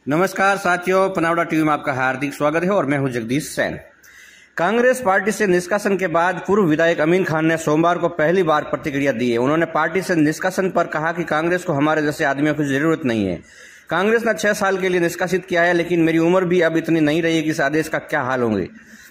नमस्कार साथियों, पनावड़ा टीवी में आपका हार्दिक स्वागत है और मैं हूं जगदीश सैन। कांग्रेस पार्टी से निष्कासन के बाद पूर्व विधायक अमीन खान ने सोमवार को पहली बार प्रतिक्रिया दी है। उन्होंने पार्टी से निष्कासन पर कहा कि कांग्रेस को हमारे जैसे आदमियों की जरूरत नहीं है। कांग्रेस ने 6 साल के लिए निष्कासित किया है, लेकिन मेरी उम्र भी अब इतनी नहीं रही कि इस आदेश का क्या हाल होंगे।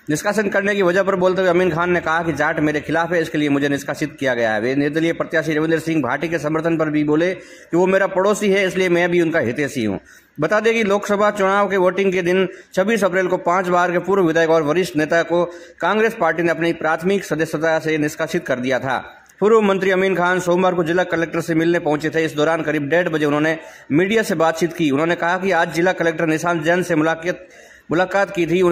निष्कासन करने की वजह पर बोलते हुए अमीन खान ने कहा कि जाट मेरे खिलाफ है, इसके लिए मुझे निष्कासित किया गया है। वे निर्दलीय प्रत्याशी रविंद्र सिंह भाटी के समर्थन पर भी बोले कि वो मेरा पड़ोसी है, इसलिए मैं भी उनका हितैषी हूं। बता दें कि लोकसभा चुनाव के वोटिंग के दिन 26 अप्रैल को 5 बार के पूर्व विधायक और वरिष्ठ नेता को कांग्रेस पार्टी ने अपनी प्राथमिक सदस्यता से निष्कासित कर दिया था। पूर्व मंत्री अमीन खान सोमवार को जिला कलेक्टर से मिलने पहुंचे थे। इस दौरान करीब 1:30 बजे उन्होंने मीडिया से बातचीत की। उन्होंने कहा कि आज जिला कलेक्टर निशांत जैन से मुलाकात की थी।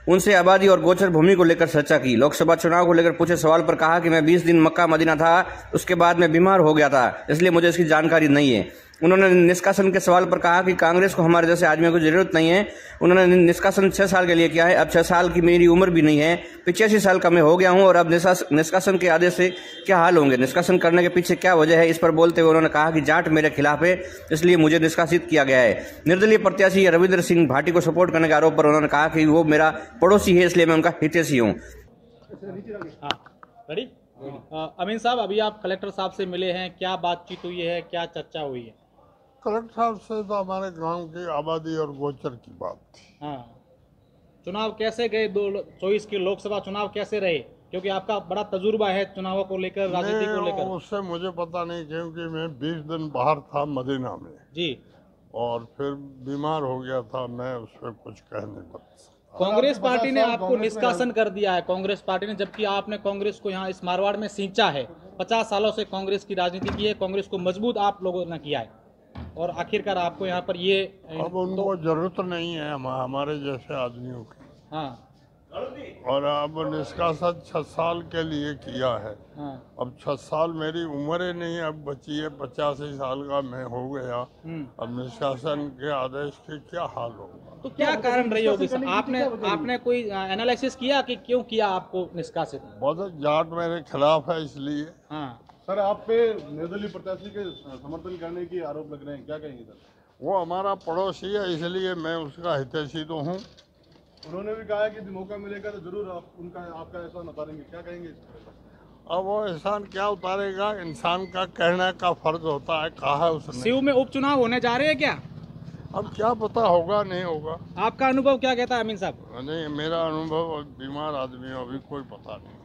उनसे आबादी और गोचर भूमि को लेकर चर्चा की। लोकसभा चुनाव को लेकर पूछे सवाल पर कहा कि मैं 20 दिन मक्का मदीना था, उसके बाद मैं बीमार हो गया था, इसलिए मुझे इसकी जानकारी नहीं है। उन्होंने निष्कासन के सवाल पर कहा कि कांग्रेस को हमारे जैसे आदमियों की जरूरत नहीं है। उन्होंने निष्कासन 6 साल के लिए किया है। अब 6 साल की मेरी उम्र भी नहीं है, 85 साल का मैं हो गया हूं और अब निष्कासन के आदेश से क्या हाल होंगे, निष्कासन करने के पीछे क्या वजह है, इस पर बोलते हुए उन्होंने कहा कि जाट मेरे खिलाफ है, इसलिए मुझे निष्कासित किया गया है। निर्दलीय प्रत्याशी रविंद्र सिंह भाटी को सपोर्ट करने के आरोप पर उन्होंने कहा कि वो मेरा पड़ोसी है, इसलिए मैं उनका हितैषी हूँ। अमीन साहब, अभी आप कलेक्टर साहब से मिले हैं, क्या बातचीत हुई है, क्या चर्चा हुई है? कलेक्टर साहब से तो हमारे गांव की आबादी और गोचर की बात थी। हाँ, चुनाव कैसे गए? 2024 के लोकसभा चुनाव कैसे रहे? क्योंकि आपका बड़ा तजुर्बा है चुनावों को लेकर, राजनीति को लेकर। उससे मुझे पता नहीं, क्योंकि मैं 20 दिन बाहर था मदीना में जी, और फिर बीमार हो गया था। मैं उस पर कुछ कह नहीं सकता। कांग्रेस पार्टी ने आपको निष्कासन कर दिया है, कांग्रेस पार्टी ने, जबकि आपने कांग्रेस को यहाँ इस मारवाड़ में सींचा है। 50 सालों से कांग्रेस की राजनीति की है, कांग्रेस को मजबूत आप लोगों ने किया है और आखिरकार आपको यहाँ पर ये अब उनको जरूरत नहीं है हमारे जैसे आदमियों की। हाँ, और अब निष्कासन 6 साल के लिए किया है। हाँ। अब 6 साल मेरी उम्र ही नहीं अब बची है, 85 साल का मैं हो गया। अब निष्कासन के आदेश के क्या हाल होगा? तो क्या कारण रही होगी? आपने कोई एनालिसिस किया कि क्यों किया आपको निष्कासित? बहुत जाट मेरे खिलाफ है, इसलिए। हाँ सर, आप पे निर्दलीय प्रत्याशी के समर्थन करने की आरोप लग रहे हैं, क्या कहेंगे सर? वो हमारा पड़ोसी है, इसलिए मैं उसका हितैषी तो हूँ। उन्होंने भी कहा है कि यदि मौका मिलेगा तो जरूर आपका एहसान उतारेंगे, क्या कहेंगे इस पर? अब वो एहसान क्या उतारेगा, इंसान का कहने का फर्ज होता है। कहा है उसने। सीयू में उपचुनाव होने जा रहे हैं क्या? अब क्या पता होगा नहीं होगा। आपका अनुभव क्या कहता है अमीन साहब? नहीं, मेरा अनुभव बीमार आदमी है, अभी कोई पता नहीं।